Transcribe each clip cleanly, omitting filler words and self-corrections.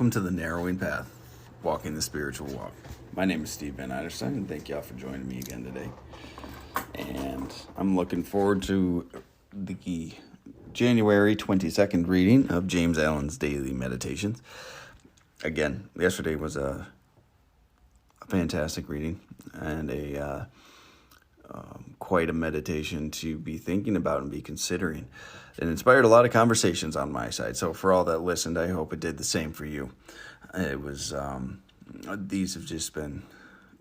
Welcome to the Narrowing Path, Walking the Spiritual Walk. My name is Steve Van Eiderstein, and thank y'all for joining me again today. And I'm looking forward to the January 22nd reading of James Allen's Daily Meditations. Again, yesterday was a fantastic reading and quite a meditation to be thinking about and be considering. It inspired a lot of conversations on my side. So for all that listened, I hope it did the same for you. It was, these have just been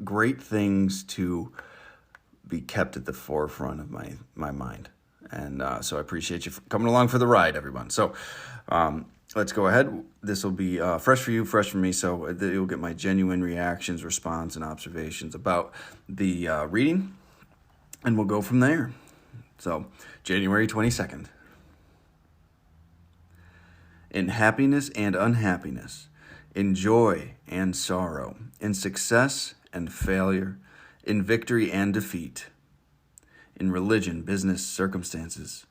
great things to be kept at the forefront of my mind. And so I appreciate you coming along for the ride, everyone. So let's go ahead. This will be fresh for you, fresh for me. So you'll get my genuine reactions, response, and observations about the reading. And we'll go from there. So January 22nd. In happiness and unhappiness, in joy and sorrow, in success and failure, in victory and defeat, in religion, business, circumstances,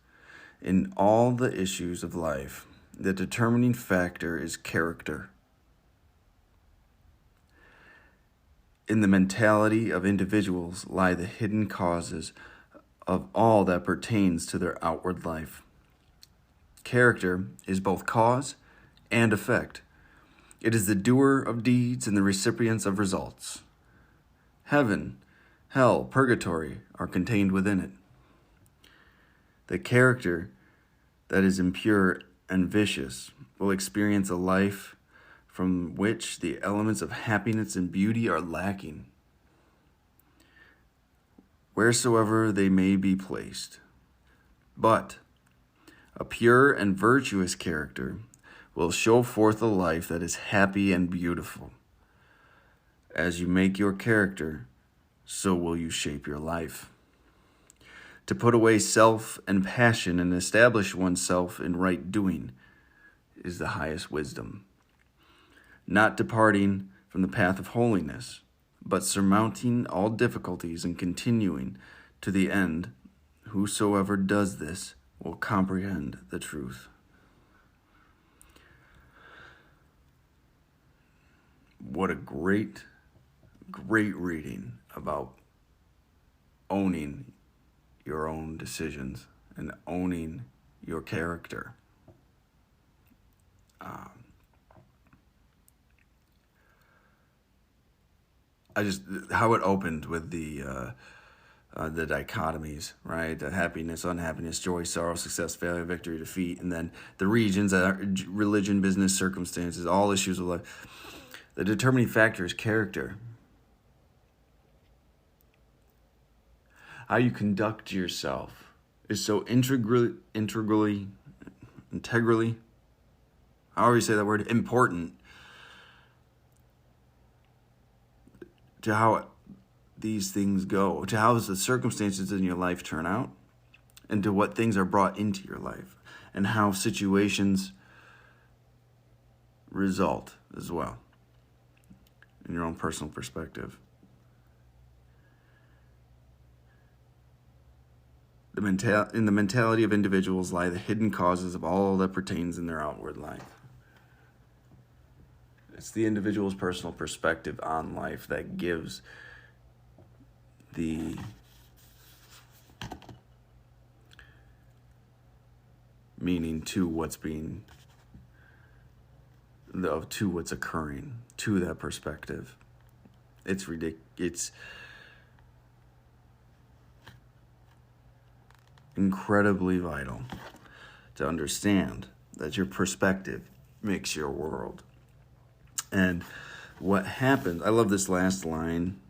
in all the issues of life, the determining factor is character. In the mentality of individuals lie the hidden causes of all that pertains to their outward life. Character is both cause and effect. It is the doer of deeds and the recipients of results. Heaven, hell, purgatory are contained within it. The character that is impure and vicious will experience a life from which the elements of happiness and beauty are lacking, wheresoever they may be placed. But a pure and virtuous character will show forth a life that is happy and beautiful. As you make your character, so will you shape your life. To put away self and passion and establish oneself in right doing is the highest wisdom. Not departing from the path of holiness, but surmounting all difficulties and continuing to the end. Whosoever does this will comprehend the truth. What a great reading about owning your own decisions and owning your character. How it opened with the dichotomies, right? The happiness, unhappiness, joy, sorrow, success, failure, victory, defeat, and then the regions, religion, business, circumstances, all issues of life. The determining factor is character. How you conduct yourself is so integrally, however you say that word, important to how these things go, to how the circumstances in your life turn out, and to what things are brought into your life, and how situations result as well, in your own personal perspective. In the mentality of individuals lie the hidden causes of all that pertains in their outward life. It's the individual's personal perspective on life that gives the meaning to what's occurring, to that perspective. It's ridiculous. It's incredibly vital to understand that your perspective makes your world. And what happens, I love this last line.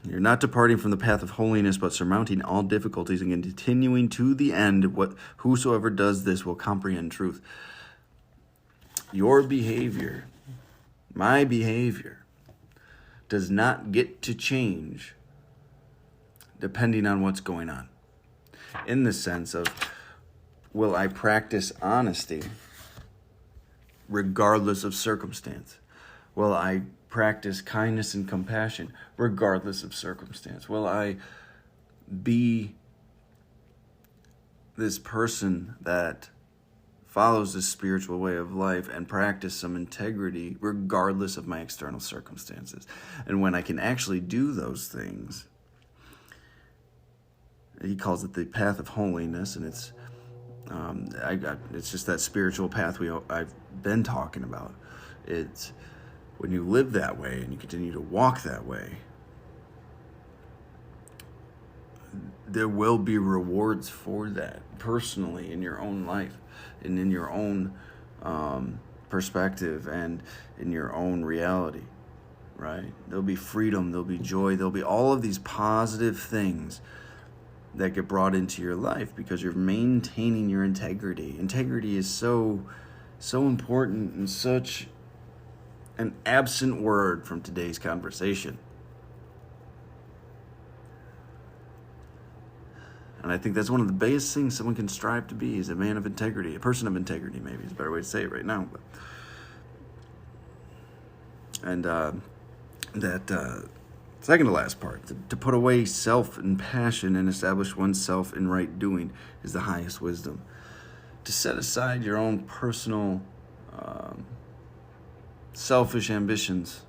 You're not departing from the path of holiness, but surmounting all difficulties and continuing to the end. Whosoever does this will comprehend truth. Your behavior, my behavior, does not get to change depending on what's going on. In the sense of, will I practice honesty regardless of circumstance? Will I practice kindness and compassion regardless of circumstance? Will I be this person that follows this spiritual way of life and practice some integrity regardless of my external circumstances. And when I can actually do those things, he calls it the path of holiness, and it's just that spiritual path I've been talking about. It's when you live that way and you continue to walk that way, there will be rewards for that personally in your own life and in your own perspective and in your own reality, right? There'll be freedom, there'll be joy, there'll be all of these positive things that get brought into your life because you're maintaining your integrity. Integrity is so important and such an absent word from today's conversation. And I think that's one of the biggest things someone can strive to be, is a man of integrity, a person of integrity, maybe is a better way to say it right now. And that second to last part, to put away self and passion and establish oneself in right doing, is the highest wisdom. To set aside your own personal selfish ambitions,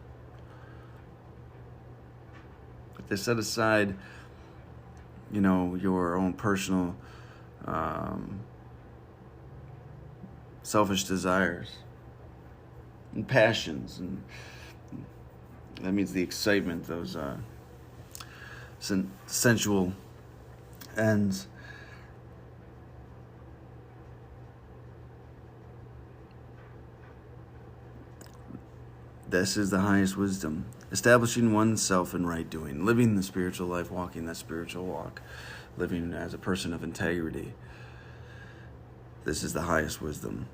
to set aside your own personal selfish desires and passions, and that means the excitement, those sensual ends. This is the highest wisdom. Establishing oneself in right doing, living the spiritual life, walking that spiritual walk, living as a person of integrity. This is the highest wisdom.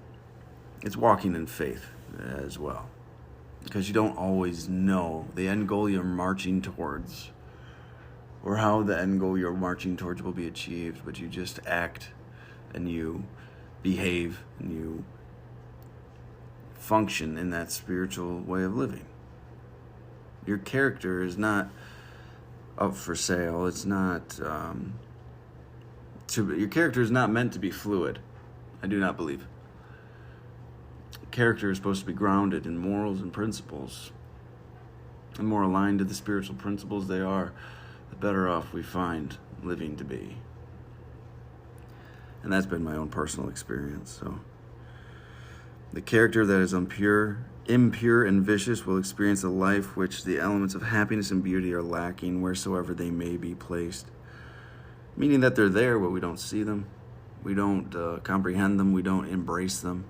It's walking in faith as well, because you don't always know the end goal you're marching towards or how the end goal you're marching towards will be achieved, but you just act and you behave and you function in that spiritual way of living. Your character is not up for sale. It's not your character is not meant to be fluid. I do not believe. Character is supposed to be grounded in morals and principles. The more aligned to the spiritual principles they are, the better off we find living to be. And that's been my own personal experience. So the character that is impure and vicious will experience a life which the elements of happiness and beauty are lacking wheresoever they may be placed. Meaning that they're there, but we don't see them. We don't comprehend them. We don't embrace them.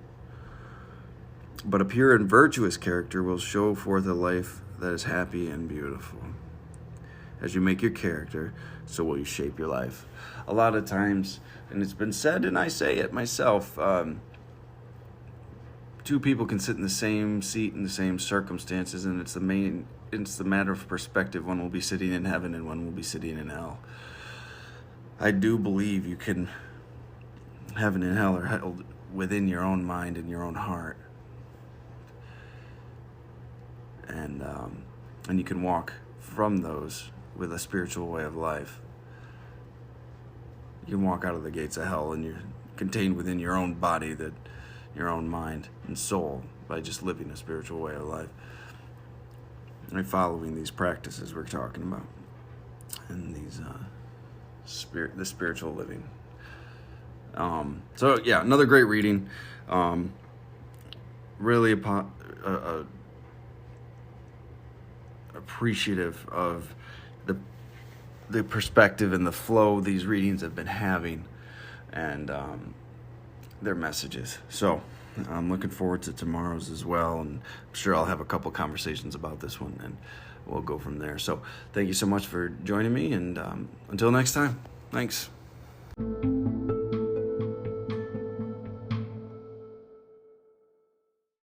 But a pure and virtuous character will show forth a life that is happy and beautiful. As you make your character, so will you shape your life. A lot of times, and it's been said, and I say it myself, two people can sit in the same seat in the same circumstances, and it's the matter of perspective. One will be sitting in heaven and one will be sitting in hell. I do believe you can, heaven and hell are held within your own mind and your own heart. And you can walk from those with a spiritual way of life. You can walk out of the gates of hell and you're contained within your own body, your own mind and soul, by just living a spiritual way of life and following these practices we're talking about and these the spiritual living. So yeah, another great reading. Really appreciative of the perspective and the flow these readings have been having, and their messages. So I'm looking forward to tomorrow's as well, and I'm sure I'll have a couple conversations about this one, and we'll go from there. So thank you so much for joining me, and until next time, thanks.